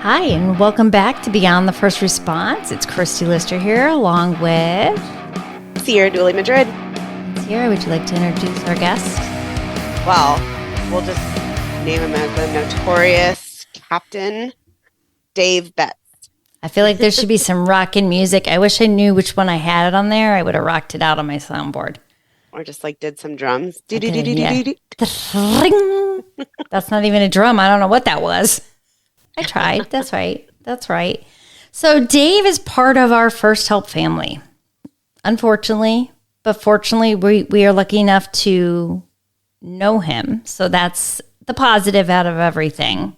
Hi, and welcome back to Beyond the First Response. It's Christy Lister here, along with Ciara Dooley Madrid. Ciara. Would you like to introduce our guest? Well, we'll just name him as the notorious Captain Dave Betz. I feel like there should be some rockin' music. I wish I knew which one I had it on there. I would have rocked it out on my soundboard. Or just like did some drums. Yeah. That's not even a drum. I don't know what that was. I tried. That's right. That's right. So Dave is part of our First Help family. Unfortunately, but fortunately, we are lucky enough to know him. So that's the positive out of everything.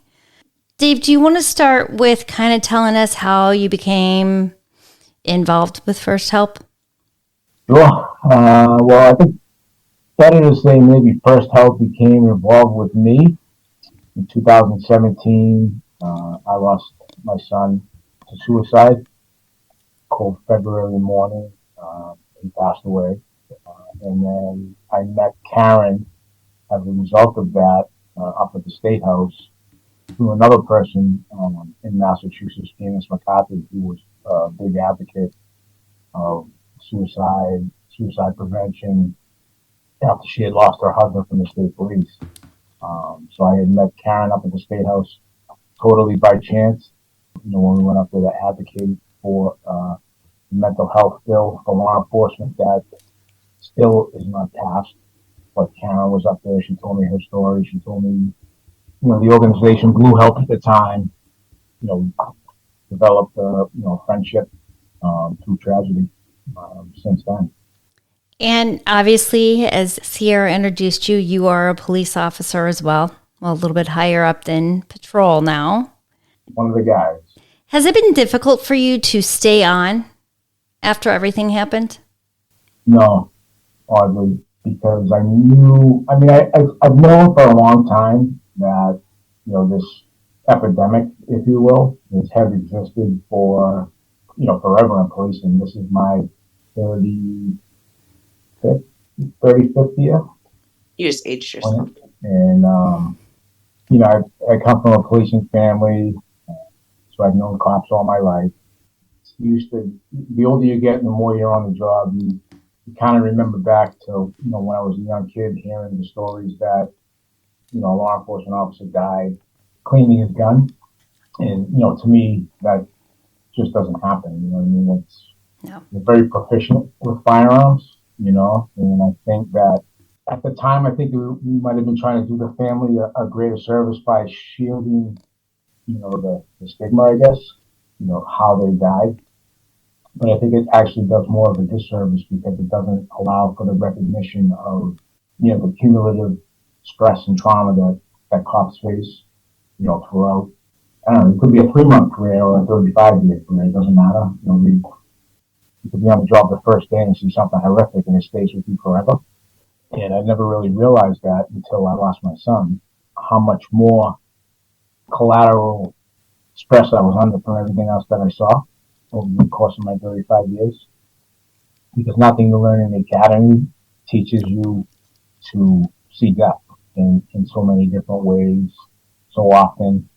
Dave, do you want to start with kind of telling us how you became involved with First Help? Sure. Well, I think better to say maybe First Help became involved with me in 2017. I lost my son to suicide. Cold February morning, he passed away. And then I met Karen as a result of that up at the State House through another person in Massachusetts, Janice McCarthy, who was a big advocate of suicide prevention after she had lost her husband from the state police. So I had met Karen up at the State House totally by chance, when we went up there to advocate for the mental health bill for law enforcement that still is not passed. But Karen was up there. She told me her story. She told me, the organization Blue Help at the time, developed a, friendship through tragedy since then. And obviously, as Ciara introduced you, you are a police officer as well. Well, a little bit higher up than patrol now. One of the guys. Has it been difficult for you to stay on after everything happened? No, oddly, because I've known for a long time that, this epidemic, if you will, has existed for, forever in policing. This is my 35th year. You just aged yourself. And, I come from a policing family, so I've known cops all my life. The older you get and the more you're on the job, you kind of remember back to, when I was a young kid, hearing the stories that, a law enforcement officer died cleaning his gun. And, to me, that just doesn't happen. You know what I mean? You're very proficient with firearms, and I think that at the time, I think we might have been trying to do the family a greater service by shielding, the stigma, I guess, how they died. But I think it actually does more of a disservice because it doesn't allow for the recognition of, the cumulative stress and trauma that cops face, throughout. I don't know, it could be a 3-month career or a 35-year career. It doesn't matter. You could be on the job the first day and see something horrific and it stays with you forever. And I never really realized that until I lost my son, how much more collateral stress I was under from everything else that I saw over the course of my 35 years. Because nothing you learn in the academy teaches you to see death in so many different ways, so often.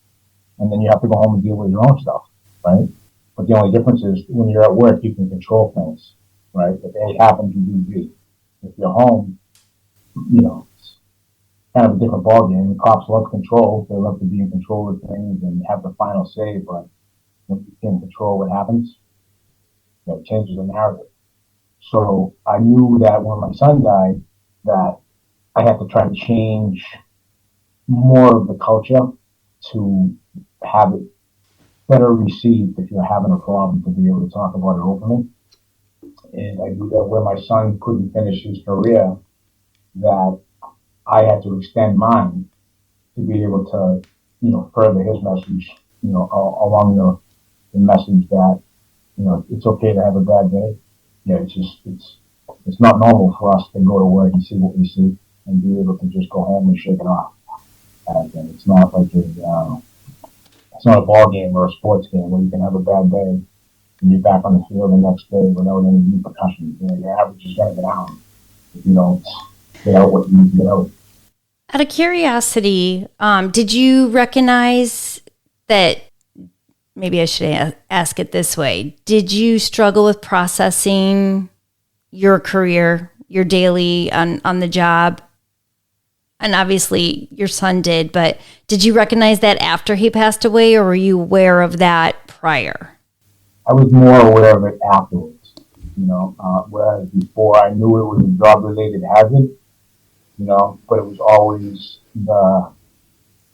And then you have to go home and deal with your own stuff, right? But the only difference is when you're at work, you can control things, right? If A happens, you do B. If you're home, it's kind of a different ballgame. The cops love control. They love to be in control of things and have the final say, but when you can't control what happens, it changes the narrative. So I knew that when my son died, that I had to try to change more of the culture to have it better received if you're having a problem, to be able to talk about it openly. And I knew that when my son couldn't finish his career, that I had to extend mine to be able to, further his message, along the message that, it's okay to have a bad day. It's not normal for us to go to work and see what we see and be able to just go home and shake it off. And it's not like it's not a ball game or a sports game where you can have a bad day and you're back on the field the next day without any repercussions. Your average is going to go down if you don't get out what you need to get out. Out of curiosity, did you recognize that maybe I should ask it this way. Did you struggle with processing your career, your daily on the job? And obviously your son did, but did you recognize that after he passed away, or were you aware of that prior? I was more aware of it afterwards, whereas before I knew it was a job-related hazard, but it was always the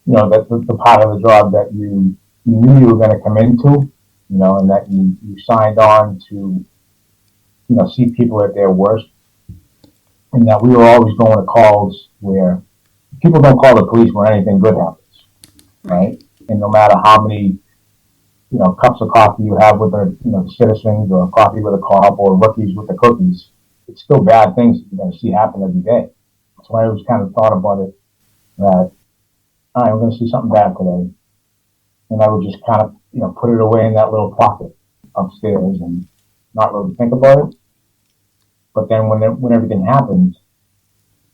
part of the job that you knew you were going to come into, and that you signed on to, see people at their worst, and that we were always going to calls where people don't call the police when anything good happens, right? And no matter how many, cups of coffee you have with the citizens, or coffee with a cop, or rookies with the cookies, it's still bad things that you're going to see happen every day. So I always kind of thought about it that, all right, we're going to see something bad today. And I would just kind of, put it away in that little pocket upstairs and not really think about it. But then when everything happened,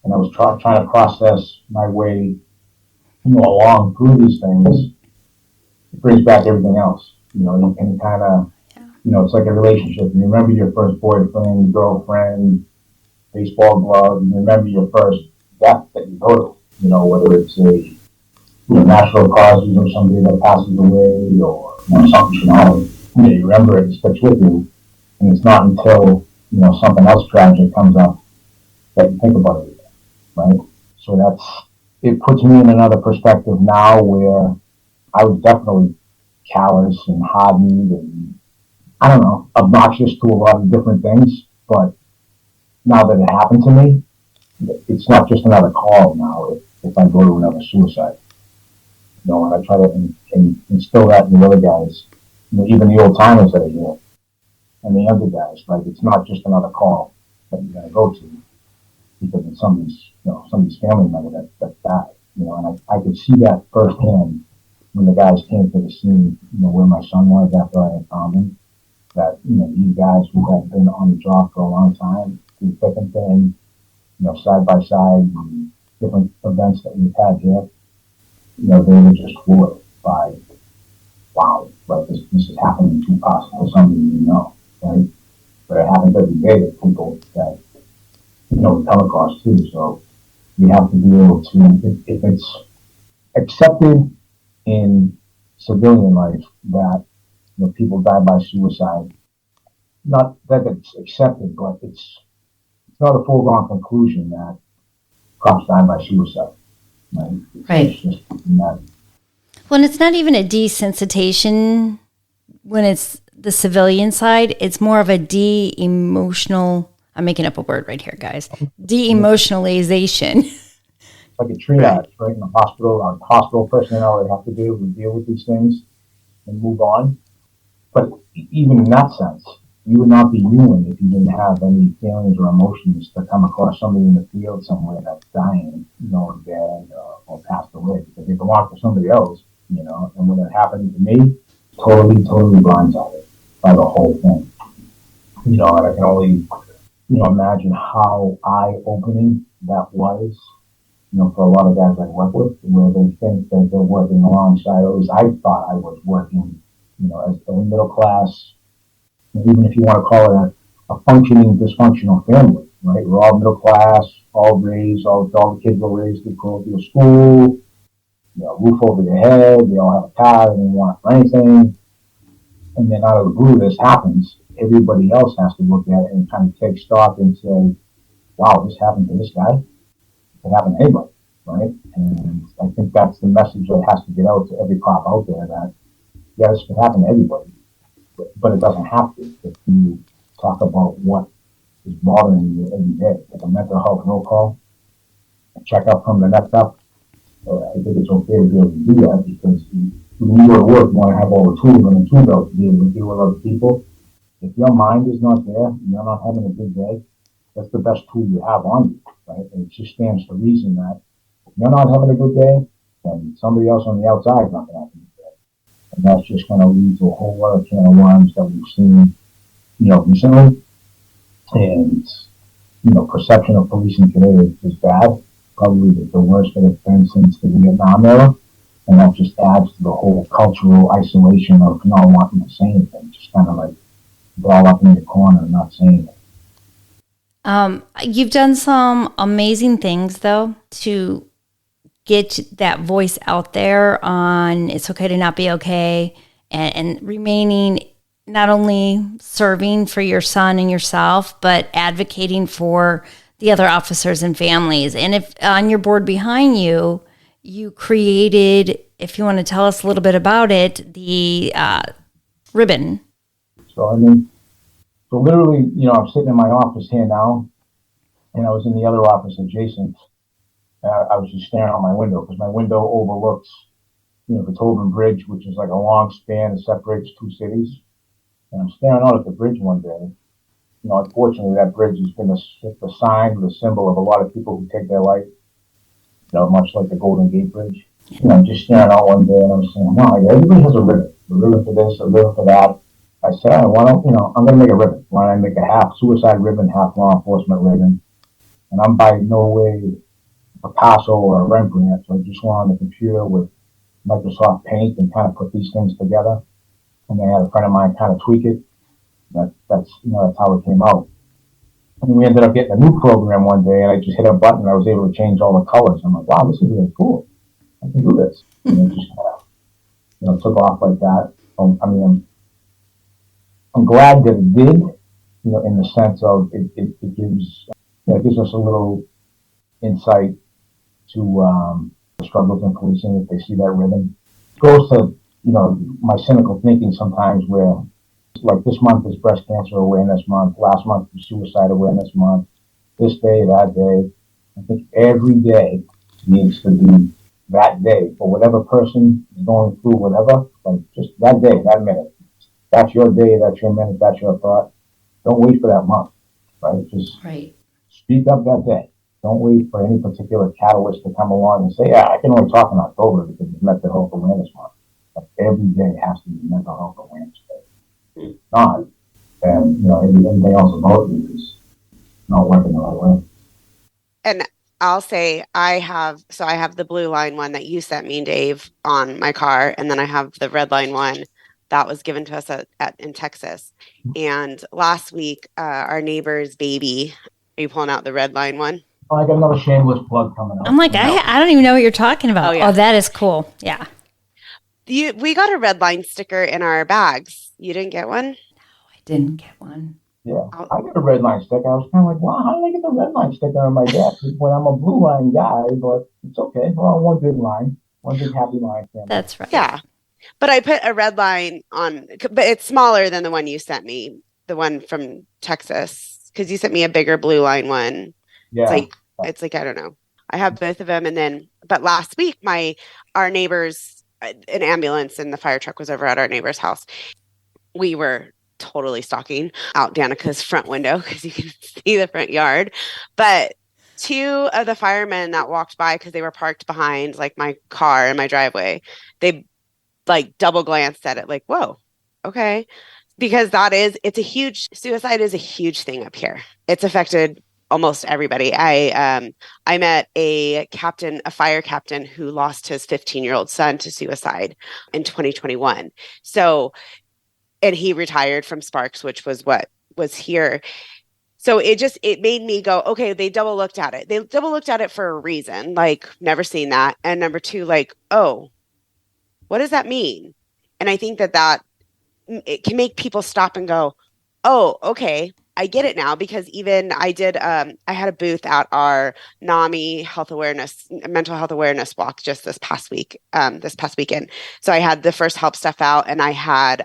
and I was trying to process my way, along through these things, it brings back everything else. You can kind of, it's like a relationship. You remember your first boyfriend, girlfriend, baseball glove. You remember your first death that you go to, whether it's a natural causes or somebody that passes away or something traumatic. You remember it sticks with you, and it's not until something else tragic comes up that you think about it, right? So it puts me in another perspective now where I was definitely callous and hardened and, I don't know, obnoxious to a lot of different things. But now that it happened to me, it's not just another call now if I go to another suicide. And I try to instill that in the other guys, even the old timers that are here and the younger guys. Like, it's not just another call that you're going to go to because it's somebody's family member that died. And I could see that firsthand when the guys came to the scene, where my son was after I had found him, that, these guys who had been on the job for a long time, through thick and thin, side by side, and different events that we've had here, they were just floored by, wow, like this is happening too fast for somebody right? But it happens every day to people that, we come across too. So we have to be able to, if it's accepted in civilian life that, people die by suicide, not that it's accepted, but it's not a foregone conclusion that cops die by suicide. Right. It's just that. Well, and it's not even a desensitization when it's the civilian side. It's more of a de-emotional. I'm making up a word right here, guys. De-emotionalization. It's like a triage, right? In the hospital, our hospital personnel would have to be able to deal with these things and move on. But even in that sense, you would not be human if you didn't have any feelings or emotions to come across somebody in the field somewhere that's dying, dead or passed away, because they belong to somebody else, and when it happened to me, totally blindsided by the whole thing. And I can only, imagine how eye-opening that was, for a lot of guys I work with, where they think that they're working alongside, or at least I thought I was working, as a middle class, even if you want to call it a functioning, dysfunctional family, right? We're all middle class, all raised, all the kids were raised to go to a school, roof over their head, they all have a car, they don't want for anything. And then out of the blue, this happens. Everybody else has to look at it and kind of take stock and say, wow, this happened to this guy. It could happen to anybody, right? And I think that's the message that has to get out to every cop out there that, yeah, this can happen to everybody. But it doesn't have to. If you talk about what is bothering you every day, like a mental health roll call, a checkup from the neck up, I think it's okay to be able to do that, because when you go to work, you want to have all the tools on the tool belt to be able to deal with other people. If your mind is not there, you're not having a good day, that's the best tool you have on you, right? And it just stands to reason that if you're not having a good day, then somebody else on the outside is not going to have a good day. And that's just going to lead to a whole other can of worms that we've seen, recently. And, perception of policing today is bad. Probably the worst that it's been since the Vietnam era. And that just adds to the whole cultural isolation of not wanting to say anything, just kind of like ball up in your corner and not saying anything. You've done some amazing things, though, to get that voice out there on it's okay to not be okay, and remaining not only serving for your son and yourself, but advocating for the other officers and families. And if on your board behind you, you created, if you want to tell us a little bit about it, the ribbon. So, I mean, so literally, I'm sitting in my office here now, and I was in the other office adjacent. I was just staring out my window because my window overlooks, the Tobin Bridge, which is like a long span that separates two cities. And I'm staring out at the bridge one day. Unfortunately, that bridge has been the sign, the symbol of a lot of people who take their life, much like the Golden Gate Bridge. I'm just staring out one day and I'm saying, no, everybody has a ribbon for this, a ribbon for that. I said, all right, why don't, I'm going to make a ribbon. Why don't I make a half suicide ribbon, half law enforcement ribbon? And I'm by no way Picasso or a Rembrandt, so I just went on the computer with Microsoft Paint and kind of put these things together. And I had a friend of mine kind of tweak it. That's how it came out. And we ended up getting a new program one day, and I just hit a button and I was able to change all the colors. I'm like, wow, this is really cool. I can do this. And it just kind of, took off like that. I'm glad that it did, in the sense of it gives us a little insight to the struggles in policing if they see that ribbon. It goes to, my cynical thinking sometimes where, like this month is Breast Cancer Awareness Month, last month was Suicide Awareness Month, this day, that day. I think every day needs to be that day for whatever person is going through whatever, like just that day, that minute. That's your day, that's your minute, that's your thought. Don't wait for that month, right? Just speak up that day. Don't wait for any particular catalyst to come along and say, yeah, I can only talk in October because it's Mental Health Awareness Month. But every day has to be Mental Health Awareness Day. Not, and everything else about you is not working the right way. And I'll say I have the blue line one that you sent me, Dave, on my car, and then I have the red line one that was given to us in Texas. And last week, our neighbor's baby, are you pulling out the red line one? Oh, I got another shameless plug coming up. I'm like, I don't even know what you're talking about. Oh, yeah. That is cool. Yeah. We got a red line sticker in our bags. You didn't get one? No, I didn't get one. Yeah, I got a red line sticker. I was kind of like, wow, how did I get the red line sticker on my desk when I'm a blue line guy? But it's okay. We're on one big line, one big happy line family. That's right. Yeah. But I put a red line on, but it's smaller than the one you sent me, the one from Texas, because you sent me a bigger blue line one. Yeah. It's like, I don't know. I have both of them. But last week, our neighbors, an ambulance and the fire truck was over at our neighbor's house. We were totally stalking out Danica's front window because you can see the front yard. But two of the firemen that walked by, because they were parked behind like my car in my driveway, they like double glanced at it like, whoa, okay. Because suicide is a huge thing up here. It's affected almost everybody. I met a fire captain who lost his 15-year-old son to suicide in 2021. So, and he retired from Sparks, which was what was here. So it made me go, okay, they double looked at it. They double looked at it for a reason, like never seen that. And number two, like, oh, what does that mean? And I think that it can make people stop and go, oh, okay, I get it now, because even I had a booth at our NAMI mental health awareness walk just this past weekend. So I had the first help stuff out, and I had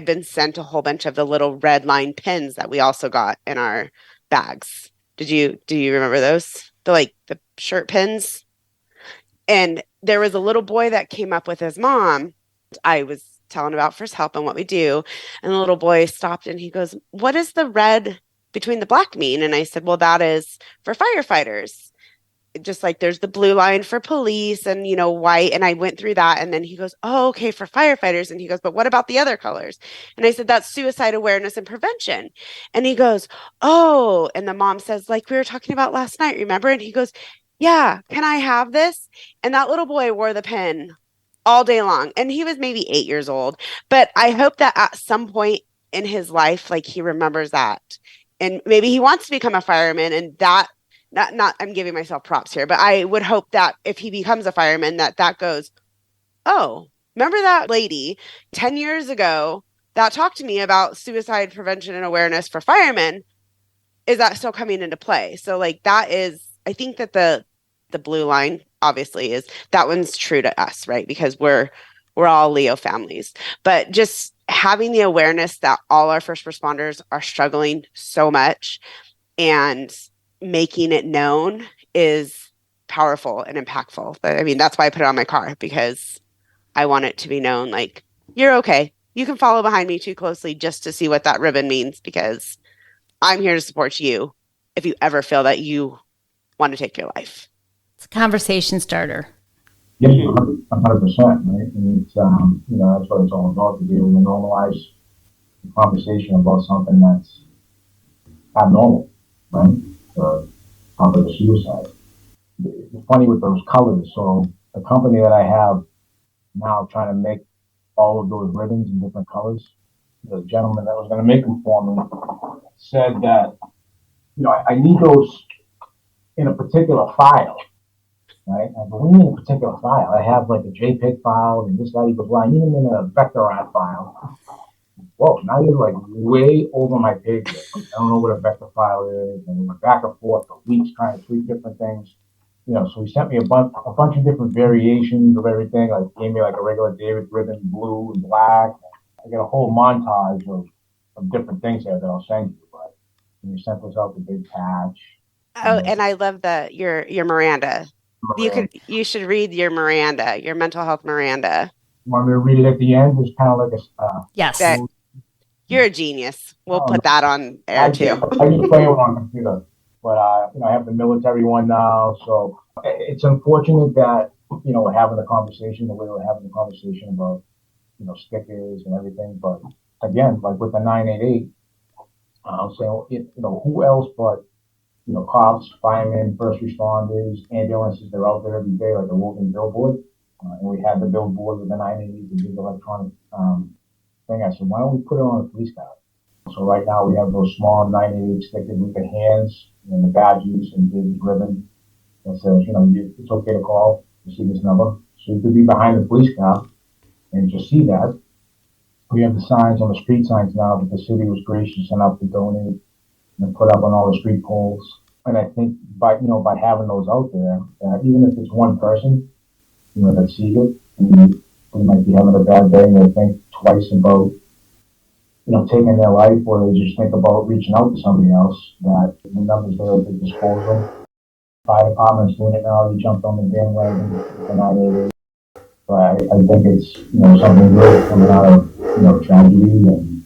been sent a whole bunch of the little red line pins that we also got in our bags. Do you remember those? The shirt pins? And there was a little boy that came up with his mom. I was telling about first help and what we do. And the little boy stopped and he goes, what does the red between the black mean? And I said, well, that is for firefighters. Just like there's the blue line for police and, white. And I went through that. And then he goes, oh, okay, for firefighters. And he goes, but what about the other colors? And I said, that's suicide awareness and prevention. And he goes, oh, and the mom says, like we were talking about last night, remember? And he goes, yeah, can I have this? And that little boy wore the pin all day long. And he was maybe 8 years old. But I hope that at some point in his life, like he remembers that. And maybe he wants to become a fireman, and that not I'm giving myself props here, but I would hope that if he becomes a fireman, that goes, oh, remember that lady 10 years ago that talked to me about suicide prevention and awareness for firemen? Is that still coming into play? So like that is, I think that the blue line obviously is that one's true to us, right? Because we're all Leo families. But just having the awareness that all our first responders are struggling so much and making it known is powerful and impactful. But I mean, that's why I put it on my car, because I want it to be known, like, you're okay. You can follow behind me too closely just to see what that ribbon means, because I'm here to support you if you ever feel that you want to take your life. It's a conversation starter. Yeah, 100%, right? And it's, that's what it's all about, to be able to normalize the conversation about something that's abnormal, right? Something like suicide. It's funny with those colors. So the company that I have now trying to make all of those ribbons in different colors, the gentleman that was going to make them for me said that, I need those in a particular file, right? I go, we need a particular file. I have like a JPEG file and this guy. He goes, well, I need them in a vector art file. Whoa, now you're like way over my page. I don't know what a vector file is, and we went back and forth for weeks trying to tweak different things. So he sent me a bunch of different variations of everything. Like gave me like a regular David ribbon, blue and black. I got a whole montage of different things there that I'll send you. But when you sent this out, the big patch. Oh, and I love your Miranda. You should read your Miranda, your mental health Miranda. You want me to read it at the end? It's kind of like a yes. You're a genius. We'll put that on air too. I just play it on a computer, but I have the military one now, so it's unfortunate that we're having the conversation the way we're having the conversation about stickers and everything. But again, like with the 988, I'm saying who else but cops, firemen, first responders, ambulances. They're out there every day like a walking billboard, and we had the billboard with the 988, the big electronic thing. I said, why don't we put it on a police car? So right now we have those small 988 stickers with the hands and the badges and the ribbon that says, it's okay to call to see this number. So you could be behind the police car and just see that. We have the signs on the street signs now that the city was gracious enough to donate and put up on all the street poles. And I think by having those out there, even if it's one person, that sees it, and they might be having a bad day and they think twice about, taking their life, or they just think about reaching out to somebody else, that the numbers there at the disposal. Fire department's doing it now. They jumped on the bandwagon with the 988. But I think it's, something good coming out of, tragedy. And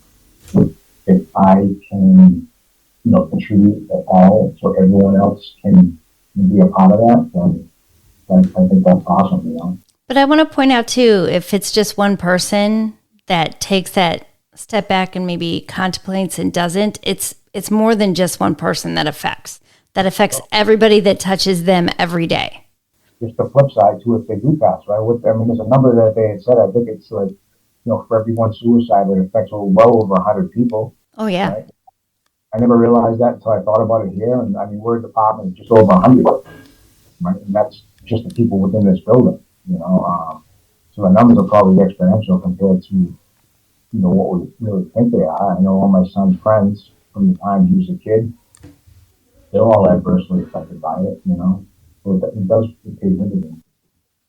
if I can, contribute at all so everyone else can be a part of that, then I think that's awesome, But I want to point out too, if it's just one person that takes that step back and maybe contemplates and doesn't, it's more than just one person that affects. That affects everybody that touches them every day. Just the flip side too, if they do pass, right? There's a number that they had said. I think it's like, for every one suicide, it affects well over 100 people. Oh yeah. Right? I never realized that until I thought about it here. And I mean, we're a department just over 100, right? And that's just the people within this building, So the numbers are probably exponential compared to, what we really think they are. I know all my son's friends from the time he was a kid, they're all adversely affected by it, So it does pay dividends.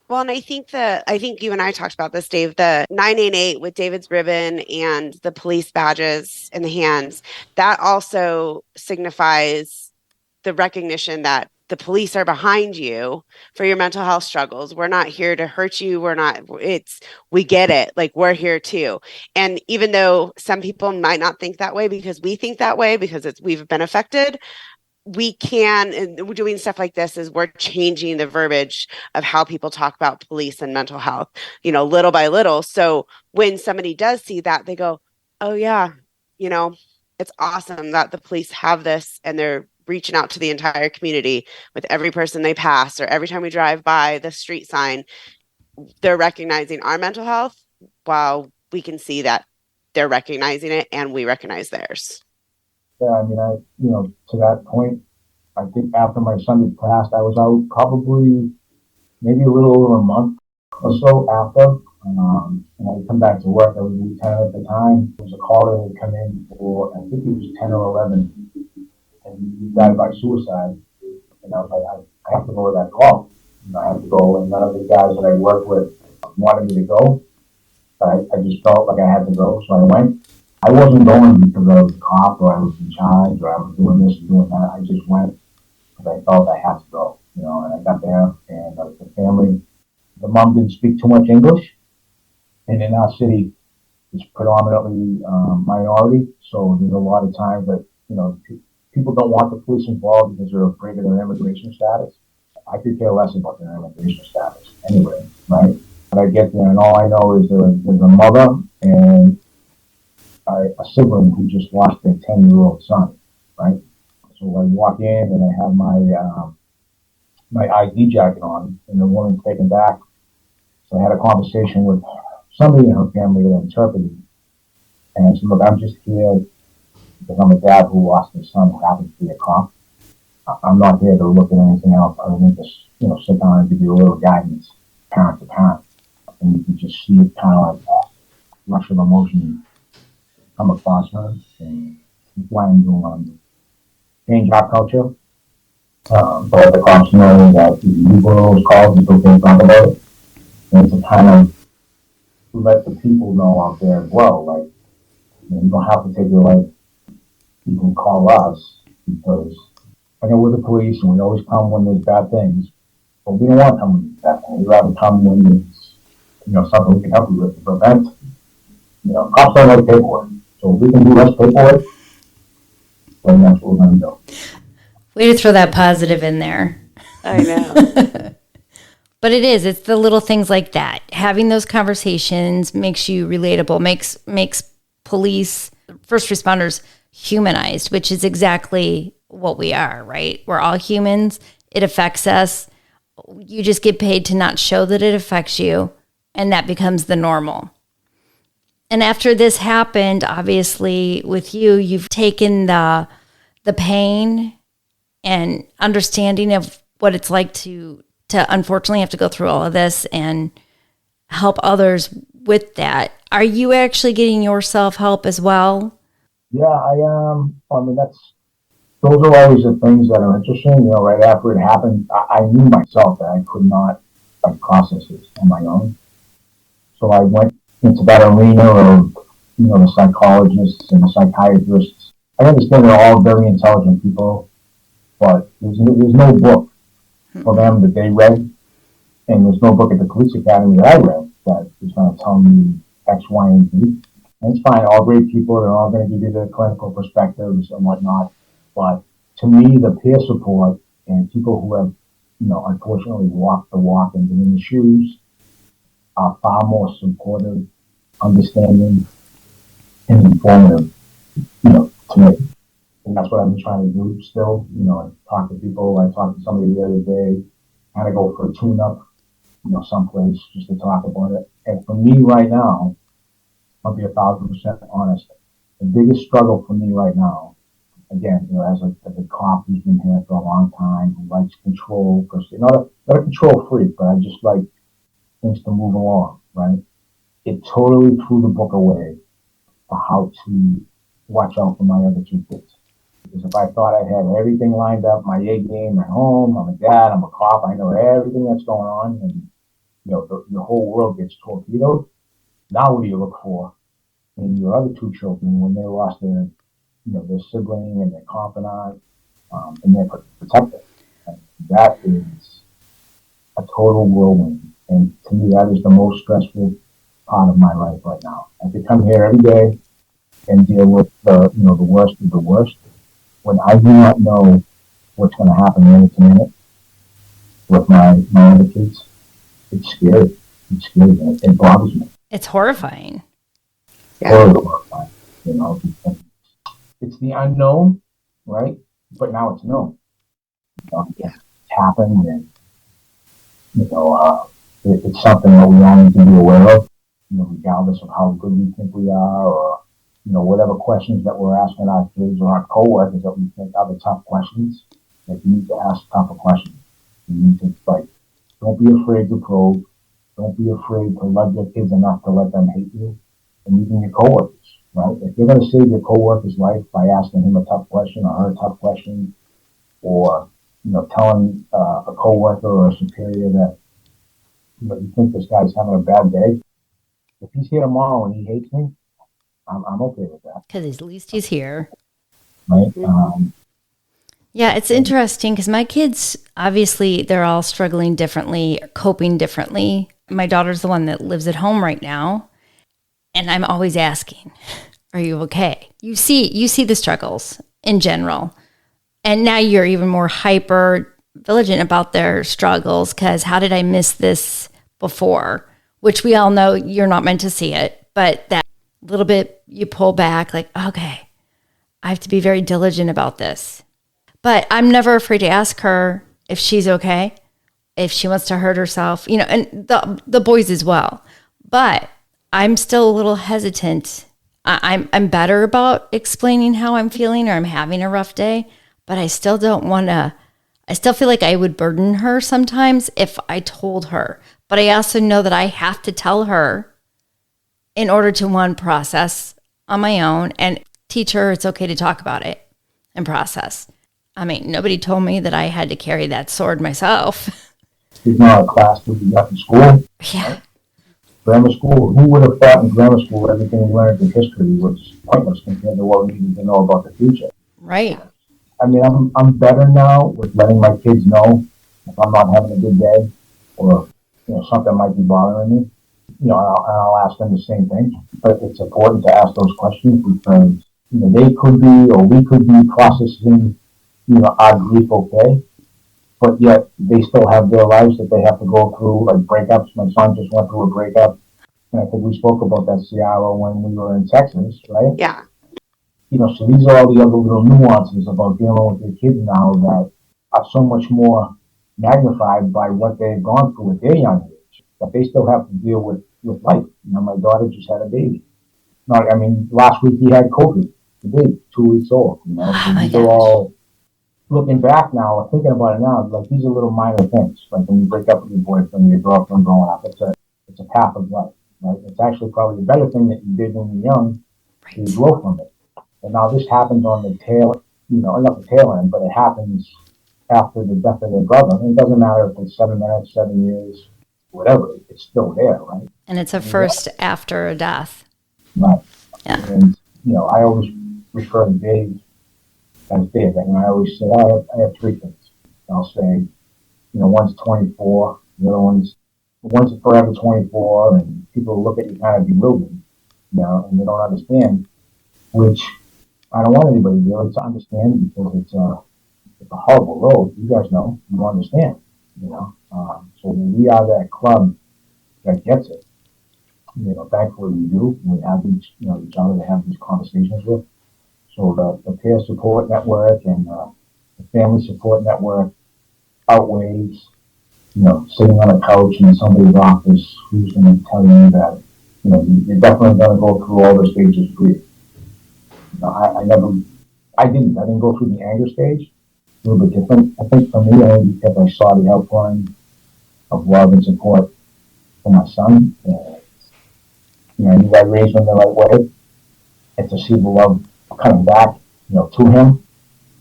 Well, and I think you and I talked about this, Dave, the 988 with David's ribbon and the police badges in the hands, that also signifies the recognition that the police are behind you for your mental health struggles. We're not here to hurt you. We get it. Like, we're here too. And even though some people might not think that way because we think that way because we've been affected, we can, and we're doing stuff like this, is we're changing the verbiage of how people talk about police and mental health, little by little. So when somebody does see that, they go, oh yeah, it's awesome that the police have this and they're reaching out to the entire community with every person they pass, or every time we drive by the street sign, they're recognizing our mental health while we can see that they're recognizing it and we recognize theirs. Yeah, I mean, to that point, I think after my son had passed, I was out probably maybe a little over a month or so after. And I come back to work. I was a lieutenant at the time. There was a call that had come in for, I think it was 10 or 11, and he died by suicide. And I was like, I have to go to that call. I have to go, and none of the guys that I worked with wanted me to go. But I just felt like I had to go, so I went. I wasn't going because I was a cop or I was in charge or I was doing this and doing that. I just went because I felt I had to go, and I got there and the family, the mom didn't speak too much English. And in our city, it's predominantly minority. So there's a lot of times that, people don't want the police involved because they're afraid of their immigration status. I could care less about their immigration status anyway, right? But I get there and all I know is there's a mother and a sibling who just lost their 10-year-old son, right? So I walk in and I have my ID jacket on, and the woman's taken back. So I had a conversation with somebody in her family that interpreted, and I said, look, I'm just here because I'm a dad who lost his son who happens to be a cop. I'm not here to look at anything else other than just, sit down and give you a little guidance, parent to parent. And you can just see it kind of like a rush of emotion come across her, and why I'm doing change our culture. But the cops know that you go to those calls, people can talk about it. And to kind of let the people know out there as well, like, you don't have to take your life. You can call us because I know we're the police and we always come when there's bad things, but we don't want to come when there's bad things. We'd rather come when there's, something we can help you with to prevent. Cops don't like paperwork. So if we can do less paperwork, then that's what we're going to do. Way to throw that positive in there. I know. But it's the little things like that. Having those conversations makes you relatable, makes police, first responders humanized, which is exactly what we are, right? We're all humans. It affects us. You just get paid to not show that it affects you, and that becomes the normal. And after this happened, obviously with you, you've taken the pain and understanding of what it's like to unfortunately have to go through all of this and help others with that. Are you actually getting yourself help as well? Yeah, I mean, those are always the things that are interesting. Right after it happened, I knew myself that I could not process it on my own. So I went into that arena of, the psychologists and the psychiatrists. I understand they're all very intelligent people, but there's no book for them that they read, and there's no book at the police academy that I read that is going to tell me X, Y, and Z. And it's fine, all great people, they're all going to give you their clinical perspectives and whatnot. But to me, the peer support and people who have, unfortunately walked the walk and been in the shoes are far more supportive, understanding, and informative, to me. And that's what I've been trying to do still. I talk to people. I talked to somebody the other day, kind of go for a tune-up, someplace just to talk about it. And for me right now, I'll be 1,000% honest. The biggest struggle for me right now, again, as a cop who's been here for a long time, who likes control, not a control freak, but I just like things to move along, right? It totally threw the book away for how to watch out for my other two kids. Because if I thought I had everything lined up, my A game at home, I'm a dad, I'm a cop, I know everything that's going on, and the whole world gets torpedoed. Now what do you look for in your other two children when they lost their sibling and their confidant and their protector? And that is a total whirlwind. And to me, that is the most stressful part of my life right now. I could come here every day and deal with the worst of the worst. When I do not know what's going to happen minute to minute with my other kids, it's scary. It's scary. It bothers me. It's horrifying. Yeah. Horrifying. It's the unknown, right? but now it's known. Yeah. It's happened, and it's something that we all need to be aware of. Regardless of how good we think we are, or whatever questions that we're asking our kids or our coworkers that we think are the tough questions. Like, you need to ask tougher questions. You need to don't be afraid to probe. Don't be afraid to love your kids enough to let them hate you, and even your coworkers, right? If you're going to save your coworker's life by asking him a tough question or her a tough question, or telling a coworker or a superior that you think this guy's having a bad day, if he's here tomorrow and he hates me, I'm okay with that. Because at least he's here. Right? Yeah, it's interesting because my kids, obviously, they're all struggling differently, coping differently. My daughter's the one that lives at home right now. And I'm always asking, are you okay? You see the struggles in general. And now you're even more hyper vigilant about their struggles because how did I miss this before? Which we all know you're not meant to see it. But that little bit you pull back like, okay, I have to be very diligent about this. But I'm never afraid to ask her if she's okay, if she wants to hurt herself, and the boys as well. But I'm still a little hesitant. I'm better about explaining how I'm feeling or I'm having a rough day, but I still don't want to. I still feel like I would burden her sometimes if I told her. But I also know that I have to tell her in order to, one, process on my own and teach her it's okay to talk about it and process. I mean, nobody told me that I had to carry that sword myself. There's not a class that we got in school. Yeah. Right? Grammar school, who would have thought in grammar school everything we learned in history was pointless compared to what we needed to know about the future? Right. I mean, I'm better now with letting my kids know if I'm not having a good day or something might be bothering me. I'll ask them the same thing. But it's important to ask those questions because they could be or we could be processing our grief okay, but yet they still have their lives that they have to go through, like breakups. My son just went through a breakup, and I think we spoke about that, Ciara, when we were in Texas, right? Yeah. So these are all the other little nuances about dealing with your kids now that are so much more magnified by what they've gone through at their young age, that they still have to deal with life. My daughter just had a baby. Last week he had COVID, the baby, 2 weeks old. So these are all, looking back now, thinking about it now, like these are little minor things. Like when you break up with your boyfriend, your girlfriend growing up, it's a path of life. Right? It's actually probably a better thing that you did when you're young, so you grow from it. And now this happens on the tail, not the tail end, but it happens after the death of their brother. And it doesn't matter if it's 7 minutes, 7 years, whatever. It's still there, right? And it's a first after a death. Right. Yeah. And I always refer to Dave as Dave. I always say I have 3 kids. I'll say, one's 24, the other one's forever 24, and people look at you kind of bewildered, and they don't understand, which I don't want anybody really to understand because it's a horrible road. You guys know, you understand, so we are that club that gets it. Thankfully we do. We have each other to have these conversations with. So the peer support network and the family support network outweighs, sitting on a couch in somebody's office who's going to tell you that, you're definitely going to go through all the stages of grief. I didn't go through the anger stage. A little bit different. I think for me, only because I saw the outpouring of love and support for my son. I knew I raised him the right way, and to see the love coming back, to him,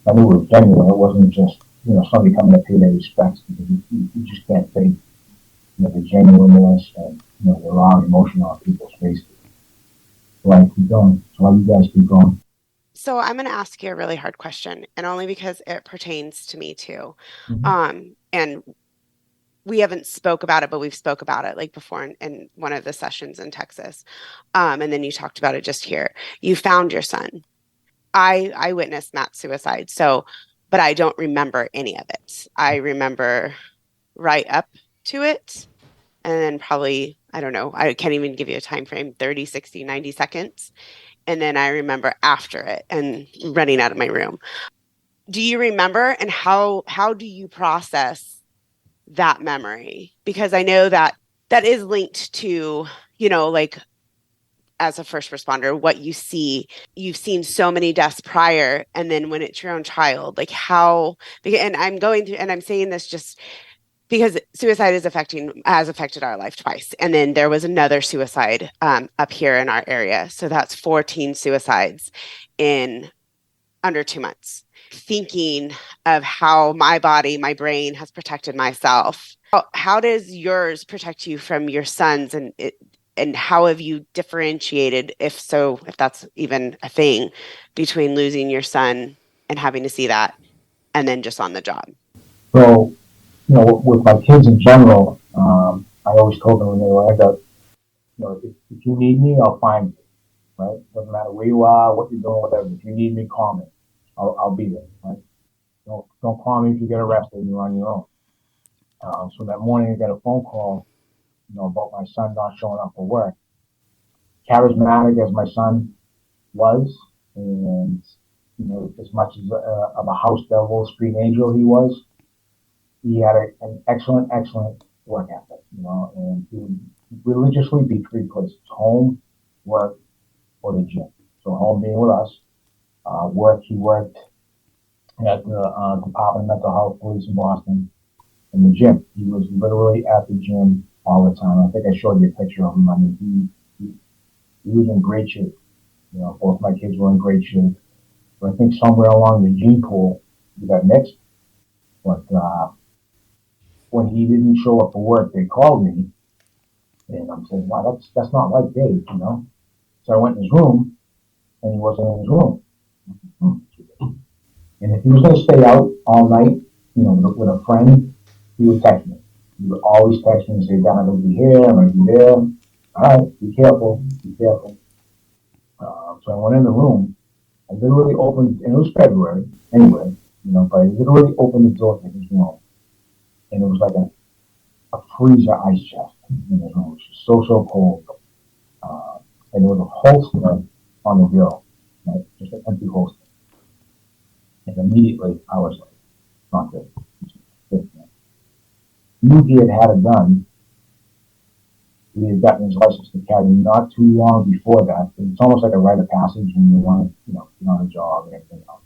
I knew it was genuine. It wasn't just, somebody coming to pay their respects, because you just can't fake, the genuineness and, the raw emotion on people's faces. So I keep going. So you guys keep going. So I'm going to ask you a really hard question, and only because it pertains to me too. And we haven't spoke about it, but we've spoke about it like before in one of the sessions in Texas. And then you talked about it just here. You found your son. I witnessed Matt's suicide. But I don't remember any of it. I remember right up to it. And then probably, I don't know, I can't even give you a time frame, 30, 60, 90 seconds. And then I remember after it and running out of my room. do you remember, and how do you process that memory? Because I know that is linked to, like, as a first responder, what you see. You've seen so many deaths prior, and then when it's your own child, like how, and I'm going through, and I'm saying this just because suicide has affected our life twice. And then there was another suicide up here in our area. So that's 14 suicides in under 2 months. Thinking of how my body, my brain has protected myself. How does yours protect you from your sons, and how have you differentiated, if that's even a thing, between losing your son and having to see that, and then just on the job? So, with my kids in general, I always told them when they were, if you need me, I'll find you, right? Doesn't matter where you are, what you're doing, whatever. If you need me, call me. I'll be there, right? Don't call me if you get arrested and you're on your own. So that morning I got a phone call, about my son not showing up for work. Charismatic as my son was, and, as much as of a house devil, street angel he was, he had an excellent work ethic, and he would religiously be three places: home, work, or the gym. So home being with us, work, he worked at the Department of Mental Health Police in Boston. In the gym, he was literally at the gym all the time. I think I showed you a picture of him. I mean, he was in great shape. Both my kids were in great shape. But I think somewhere along the gene pool, we got mixed. But when he didn't show up for work, they called me, and I'm saying, "Wow, that's not like Dave," So I went in his room, and he wasn't in his room. And if he was going to stay out all night, with a friend, he would text me. He would always text me and say, "Dan, I'm going to be here. I'm going to be there. All right, be careful, be careful." So I went in the room. I literally opened, and it was February anyway, but I literally opened the door to his room, and it was like a freezer ice chest in his room. It was just so cold. And there was a holster on the grill, right? Just an empty holster. And immediately I was like, not good. Knew he had a gun. He had gotten his license to carry not too long before that. It's almost like a rite of passage when you want to, get on a job and everything else.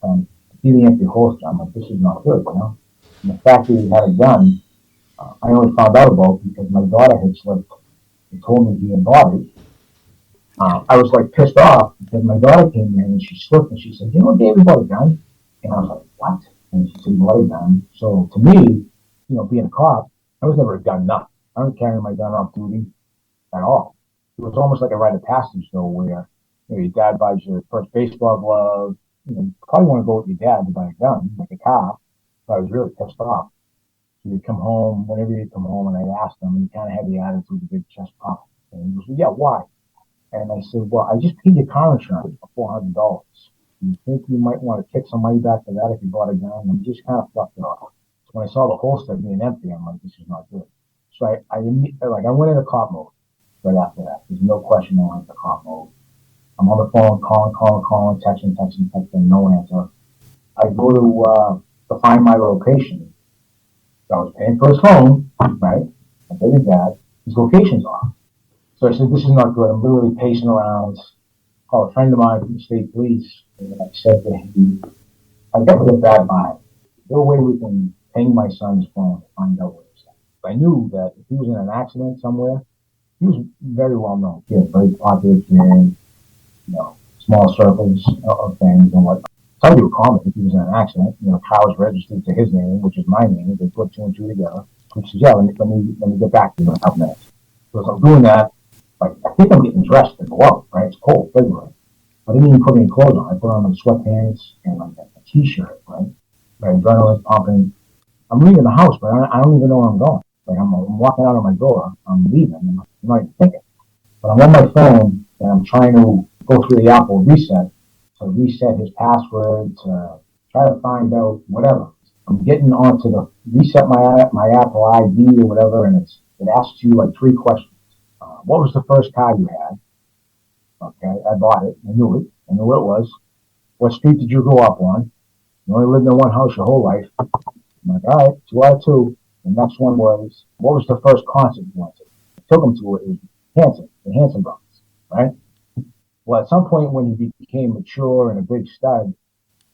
And to see the empty holster, I'm like, this is not good, And the fact that he had a gun, I only found out about because my daughter had slipped and told me he had bought it. I was like pissed off because my daughter came in and she slipped and she said, David bought a gun? And I was like, what? And she said, he bought a gun. So to me, being a cop, I was never a gun nut. I don't carry my gun off duty at all. It was almost like a rite of passage, though, where your dad buys your first baseball glove. You probably want to go with your dad to buy a gun, like a cop. But I was really pissed off. So you'd come home, whenever you'd come home, and I'd ask him, and he kind of had the attitude, the big chest pump. And he goes, yeah, why? And I said, well, I just paid your car insurance for $400. You think you might want to kick some money back to that if you bought a gun? And he just kind of fluffed it off. So when I saw the holster being empty, I'm like, this is not good. So I went into cop mode right after that. There's no question I went into cop mode. I'm on the phone, calling, texting, no answer. I go to find my location. So I was paying for his phone, right? I paid his dad. His location's off. So I said, this is not good. I'm literally pacing around. Called a friend of mine from the state police, and I said to him, I got with a bad vibe. No way we can ping my son's phone to find out what he's at. I knew that if he was in an accident somewhere, he was very well known kid, very popular kid, small circles of things and whatnot. Somebody would call me if he was in an accident. Car was registered to his name, which is my name. They put two and two together. Which says, yeah, let me get back to you in a couple minutes. So as I'm doing that, I think I'm getting dressed to go out, right? It's cold, February. I didn't even put any clothes on. I put on my sweatpants and a t-shirt, right? My adrenaline's pumping. I'm leaving the house, but I don't even know where I'm going. I'm walking out of my door. I'm leaving, and I'm not even thinking. But I'm on my phone, and I'm trying to go through the Apple reset to reset his password, to try to find out whatever. I'm getting onto the reset my Apple ID or whatever, and it asks you like 3 questions. What was the first car you had? Okay, I bought it. I knew it. I knew what it was. What street did you grow up on? You only lived in one house your whole life. I'm like, all right, 2 out of 2. The next one was, what was the first concert you went to? I took him to it. It was the Hanson Brothers, right? Well, at some point when he became mature and a big stud,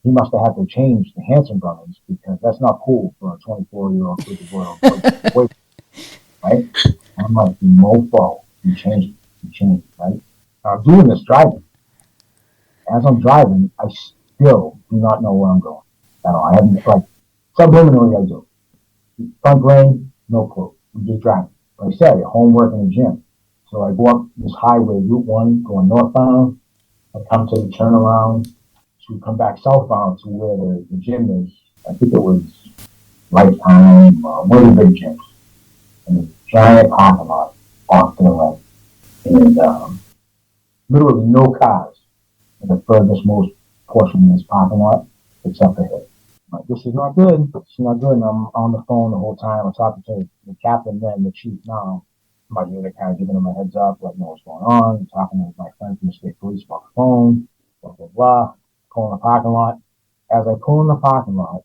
he must have had to change the Hanson Brothers because that's not cool for a 24-year-old kid to go to boy, right? I'm like, you mofo, you changed it, right? I'm doing this driving. As I'm driving, I still do not know where I'm going at all. I haven't, like, subliminally I do. Front brain, no clue. I'm just driving. Like I said, homework in the gym. So I go up this highway, Route 1, going northbound. I come to the turnaround to come back southbound to where the gym is. I think it was Lifetime, one of the big gyms. And a giant parking lot off to the right. And literally no cars in the furthest most portion of this parking lot except for him. Like, this is not good. This is not good. And I'm on the phone the whole time. I'm talking to the captain then, the chief now. I'm like, you're kind of giving him a heads up, letting know what's going on. I'm talking to my friend from the state police about the phone, blah, blah, blah. Pulling the parking lot. As I pull in the parking lot,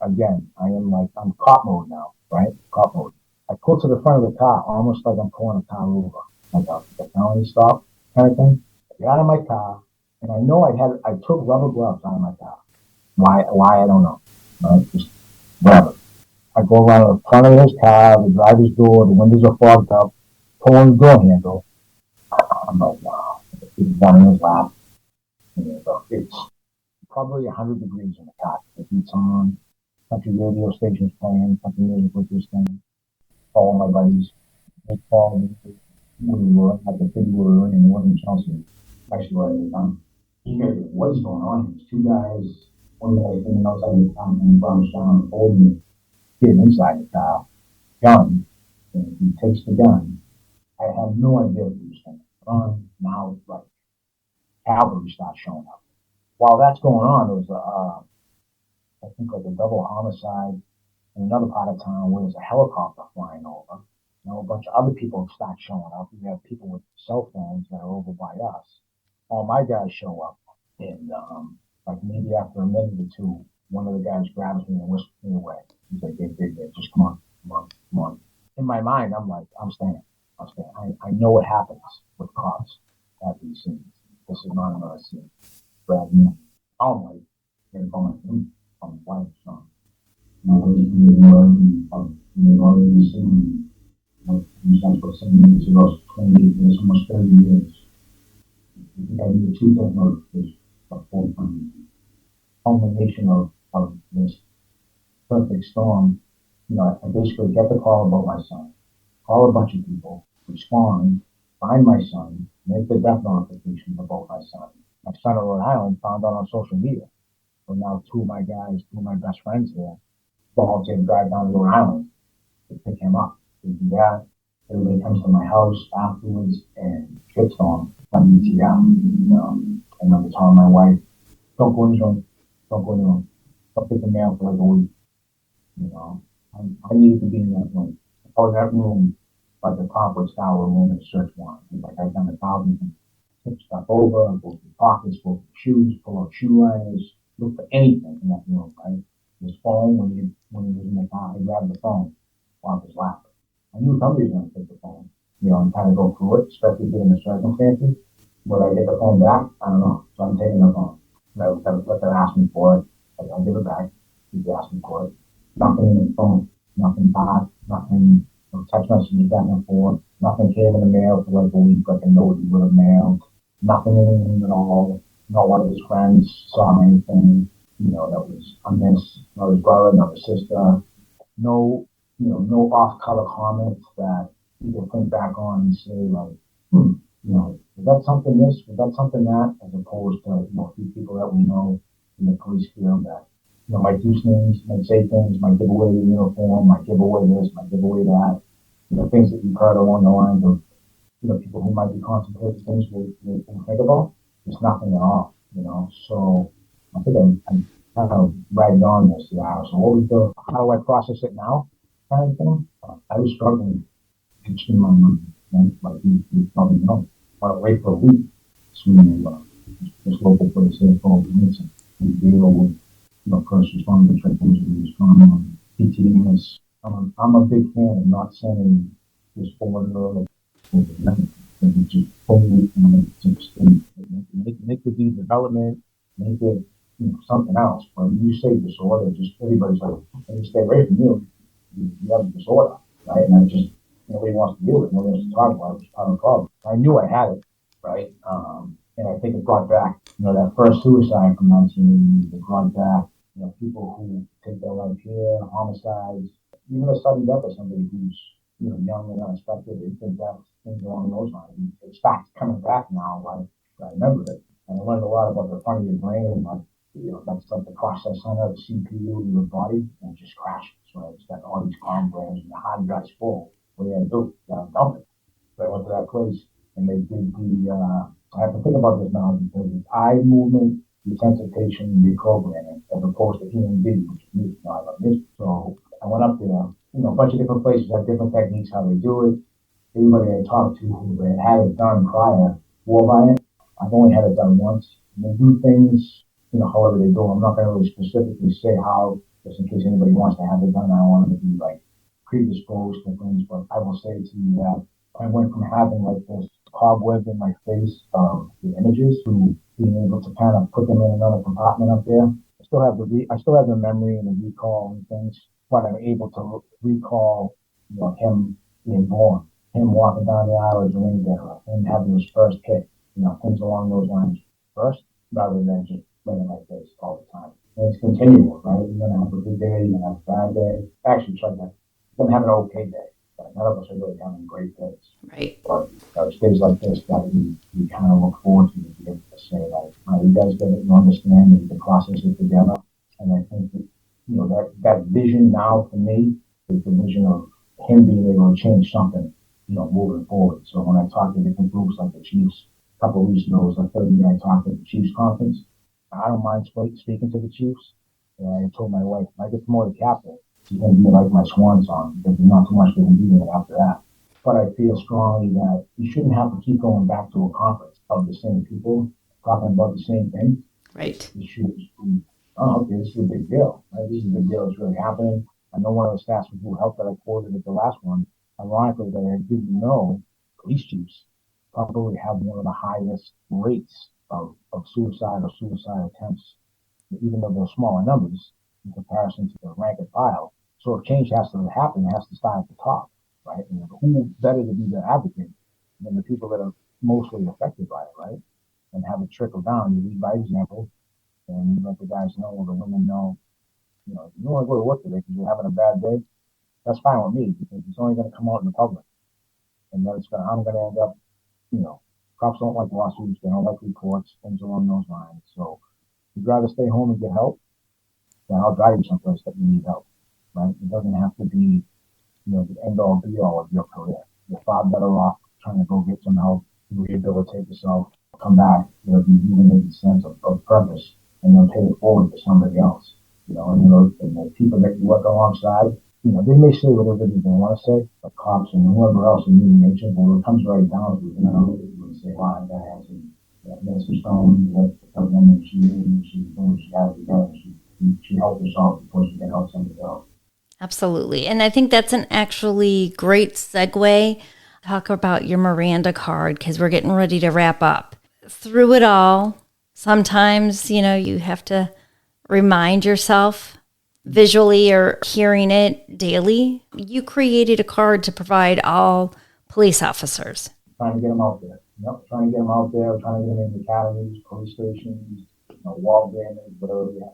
again, I'm cop mode now, right? Cop mode. I pull to the front of the car, almost like I'm pulling a car over, like a felony stop kind of thing. I get out of my car, and I know I took rubber gloves out of my car. Why, I don't know. Right? Just whatever. I go around the front of his car, the driver's door, the windows are fogged up, pulling the door handle. I'm like, wow. He's down in his lap. It's probably 100 degrees in the car. The heat's on, country radio station's playing, country music was just thing. All my buddies. They called me when we were at the city we were in Northern Chelsea. Actually, right at the time. He goes, what is going on? There's 2 guys, one guy sitting outside the car and bumps down, holding me, getting inside the car, gun, and he takes the gun. I have no idea what he was thinking. Now, like, cavalry starts showing up. While that's going on, there was I think like a double homicide in another part of town where there's a helicopter flying over. A bunch of other people start showing up. We have people with cell phones that are over by us. All my guys show up, and like maybe after a minute or two, one of the guys grabs me and whisked me away. He's like, "Hey, just come on." In my mind, I'm like, I'm staying. I know what happens with cops at these scenes. This is not another scene. Grab me. I'm like, they're going from my wife, so. It's almost 30 years. I think I need 2 technologies for full time. Culmination of this perfect storm, I basically get the call about my son, call a bunch of people, respond, find my son, make the death notification about my son. My son in Rhode Island found out on social media. So now 2 of my guys, 2 of my best friends here, volunteer to drive down to Rhode Island to pick him up. We do that. Everybody comes to my house afterwards and shits on H.E.L.P. I remember telling my wife, don't go in the room. Don't pick the mail for like a week. I needed to be in that room. I was in that room like a conference tower room in a search warrant. Like I've done 1,000 things. Tip stuff over, go through pockets, go through shoes, pull out shoe liners, look for anything in that room, right? His phone, when he was in the car, he grabbed the phone off his lap. I knew somebody was going to take the phone, and kind of go through it, especially given the circumstances. Would I get the phone back? I don't know. So I'm taking the phone. Let them ask me for it. I'll give it back. He's asking for it. Nothing in the phone. Nothing back. Nothing. No text messages back and forth. Nothing came in the mail for like a week, like a note he would have mailed. Nothing in the room at all. Not one of his friends saw anything, that was amiss. Not his brother, not his sister. No off-color comments that people think back on and say like, was that something this? Was that something that? As opposed to, a few people that we know in the police field that, might do things, might say things, might give away the uniform, might give away this, might give away that. Things that you've heard along the lines of, people who might be contemplating things we think about. There's nothing at all, So I think I kind of ragged on this. Yeah. So how do I process it now? Kind of thing. I was struggling teaching my mind, like you probably know. I wait for a week to this local place here called Vincent and deal with first responders, victims of trauma, PTS. I'm a big fan of not sending this forward or just fully make the development, make it something else. But you say disorder, just everybody's like, hey, stay away from you. You have a disorder, right? And I just nobody wants to deal with it. Nobody wants to talk about it. It's part of the problem. I knew I had it, right? And I think it brought back, that first suicide from 1980. It brought back, people who take their life here, homicides, even a sudden death of somebody who's, young and unexpected. They think that things along those lines. It starts coming back now. I remember it. And I learned a lot about the front of your brain and that's like the process center, the CPU in your body, and it just crashes. So it's got all these compounds and the hard drive's full. What are you gonna do? You gotta dump it. So I went to that place and they did I have to think about this now because it's eye movement, desensitization, and reprogramming as opposed to EMD, which is music. Now I love music. So I went up there, a bunch of different places have different techniques how they do it. Everybody I talked to who had it done prior swore by it. I've only had it done once. And they do things, however they do. I'm not going to really specifically say how, just in case anybody wants to have it done. I don't want them to be like predisposed to things, but I will say to you that I went from having like this cobweb in my face of the images to being able to kind of put them in another compartment up there. I still have the memory and the recall and things, but I'm able to recall, him being born, him walking down the aisle as a ring bearer, him having his first kick, things along those lines first, rather than just laying in my face all the time. And it's continual, right? You're gonna have a good day, you're gonna have a bad day. Actually, you're gonna have an okay day. But none of us are really having great days. Right. But it's days like this that we kind of look forward to be able to say, like, you guys get it, you understand that you can process it together. And I think that, that vision now for me is the vision of him being able to change something, moving forward. So when I talk to different groups like the Chiefs, a couple of weeks ago, it was the third year I talked at the Chiefs conference. I don't mind speaking to the Chiefs. And I told my wife, if I get promoted captain, she's going to be like my swan song because there's not too much they can do after that. But I feel strongly that you shouldn't have to keep going back to a conference of the same people talking about the same thing. Right. You should be, okay, this is a big deal. Right? This is a big deal. It's really happening. I know one of the stats with H.E.L.P that I quoted at the last one, ironically, that I didn't know, police chiefs probably have one of the highest rates of suicide or suicide attempts, even though they're smaller numbers in comparison to the rank and file. So if change has to happen, it has to start at the top, right? And who better to be the advocate than the people that are mostly affected by it, right? And have it trickle down. You lead by example, and you let the guys know, or the women know, you don't want to go to work today because you're having a bad day. That's fine with me because it's only going to come out in the public, and then I'm going to end up, cops don't like lawsuits, they don't like reports, things along those lines. So if you'd rather stay home and get help, then I'll drive you someplace that you need help, right? It doesn't have to be, the end all be all of your career. You're far better off trying to go get some help, rehabilitate yourself, come back, be moving in the sense of purpose, and then pay it forward to somebody else. And the people that you work alongside, they may say whatever they want to say, but cops and whoever else in human nature, but when it comes right down to it, look at you and say, wow, that has Mrs. Stone, that woman, she's doing what she has to do. She helped herself before she can help somebody else. Absolutely. And I think that's an actually great segue. Talk about your Miranda card because we're getting ready to wrap up. Through it all, sometimes, you have to remind yourself visually or hearing it daily. You created a card to provide all police officers. Trying to get them out there. Trying to get them out there, trying to get them in the academies, police stations, wall damage, whatever we have.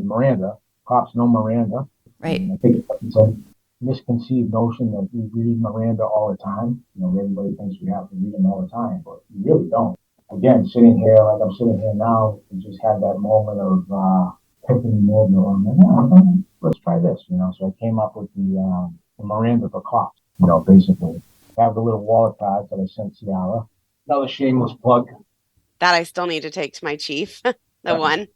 Miranda, cops know Miranda. Right. I think it's a misconceived notion that we read Miranda all the time. Everybody thinks we have to read them all the time, but we really don't. Again, sitting here like I'm sitting here now, and just had that moment of epiphany moment. Let's try this, So I came up with the Miranda for cops, basically. I have the little wallet cards that I sent Ciara. Another shameless plug. That I still need to take to my chief, the one.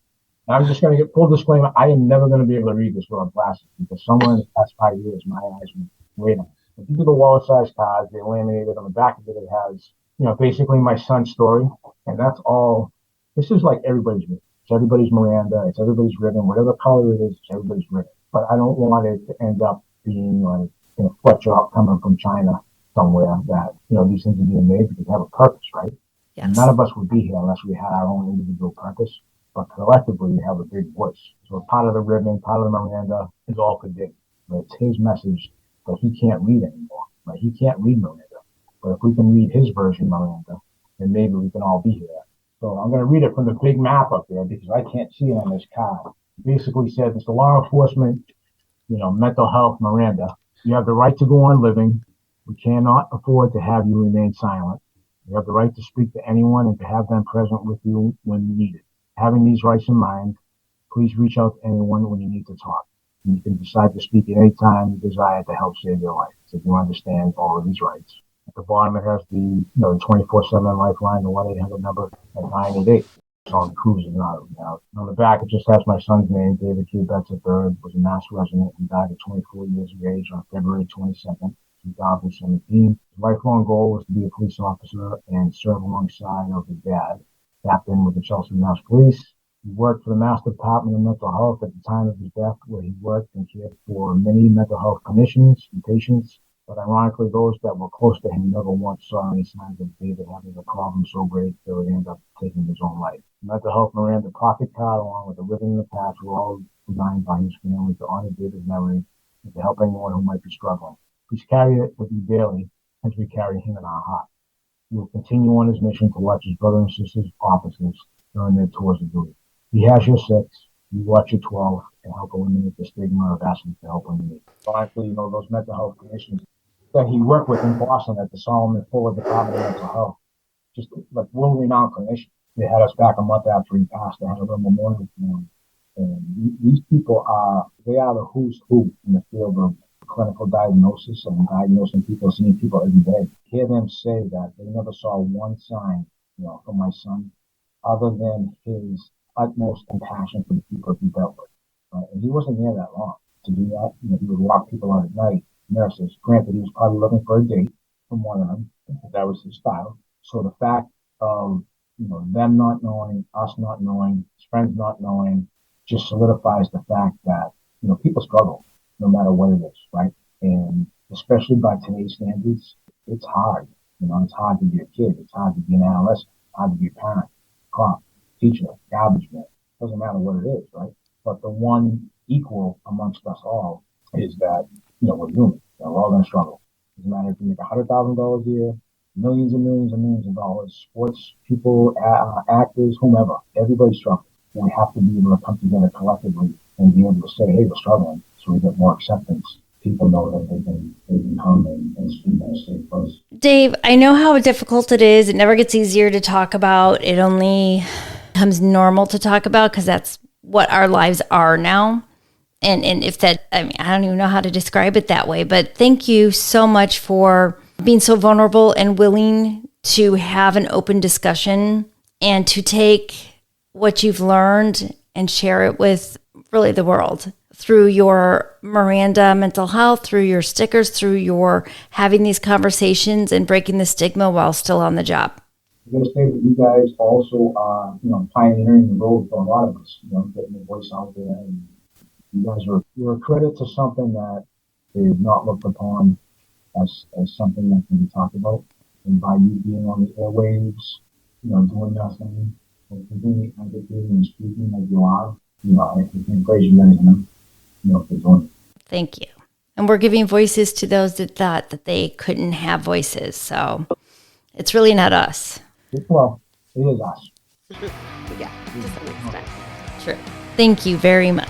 I'm just going to get full disclaimer. I am never going to be able to read this without glasses because somewhere in the past 5 years, my eyes were way down. If you do the wallet-sized cards, they laminated on the back of it. It has, basically my son's story, and that's all. This is like everybody's me. It's everybody's Miranda. It's everybody's ribbon. Whatever color it is, it's everybody's ribbon. But I don't want it to end up being like, sweatshop coming from China somewhere that, these things are being made because they have a purpose, right? Yes. And none of us would be here unless we had our own individual purpose. But collectively, we have a big voice. So part of the ribbon, part of the Miranda is all for Dave. But it's his message that he can't read anymore. Right? He can't read Miranda. But if we can read his version of Miranda, then maybe we can all be here. So I'm going to read it from the big map up there because I can't see it on this card. It basically says it's the law enforcement, mental health Miranda. You have the right to go on living. We cannot afford to have you remain silent. You have the right to speak to anyone and to have them present with you when needed. Having these rights in mind, please reach out to anyone when you need to talk. You can decide to speak at any time you desire to help save your life. So if you understand all of these rights. At the bottom, it has the 24/7 lifeline, the 1-800 number at 988. So I'm cruising out. On the back, it just has my son's name, David K. Betz III, was a Mass resident and died at 24 years of age on February 22nd, 2017. His lifelong goal was to be a police officer and serve alongside of his dad, Captain with the H.E.L.P. Mass Police. He worked for the Mass Department of Mental Health at the time of his death, where he worked and cared for many mental health clinicians and patients. But ironically, those that were close to him never once saw any signs of David having a problem so great that would end up taking his own life. The mental health Miranda pocket card, along with the ribbon and the patch, were all designed by his family to honor David's memory and to help anyone who might be struggling. Please carry it with you daily as we carry him in our heart. He will continue on his mission to watch his brothers and sisters officers during their tours of duty. He has your 6, you watch your 12, and help eliminate the stigma of asking for help when you need. Ironically, those mental health conditions that he worked with in Boston at the Solomon Fuller Department of Mental Health, just like world-renowned clinicians. They had us back a month after he passed. They had a little memorial for him. And these people they are the who's who in the field of clinical diagnosis and diagnosing people, seeing people every day. Hear them say that they never saw one sign, from my son, other than his utmost compassion for the people he dealt with. And he wasn't there that long to do that. He would walk people out at night. Nurses. Granted, he was probably looking for a date from one of them. That was his style. So the fact of, them not knowing, us not knowing, his friends not knowing, just solidifies the fact that, people struggle no matter what it is, right? And especially by today's standards, it's hard. It's hard to be a kid. It's hard to be an adolescent. It's hard to be a parent, cop, teacher, garbage man. Doesn't matter what it is, right? But the one equal amongst us all is that, we're human. We're all going to struggle. Doesn't matter if you make $100,000 a year, millions and millions and millions of dollars, sports people, actors, whomever. Everybody's struggling. We have to be able to come together collectively and be able to say, hey, we're struggling, so we get more acceptance. People know that they can come and speak and stay close. Dave, I know how difficult it is. It never gets easier to talk about. It only becomes normal to talk about because that's what our lives are now. And if that, I don't even know how to describe it that way, but thank you so much for being so vulnerable and willing to have an open discussion and to take what you've learned and share it with really the world through your Miranda mental health, through your stickers, through your having these conversations and breaking the stigma while still on the job. I'm going to say that you guys also are, pioneering the road for a lot of us, getting the voice out there. And you guys you're a credit to something that is not looked upon as something that can be talked about. And by you being on the airwaves, doing nothing, and continuing advocating and speaking like you are, I can praise you guys enough, for doing it. Thank you. And we're giving voices to those that thought that they couldn't have voices. So it's really not us. Well, it is us. Yeah, to some extent. True. Thank you very much.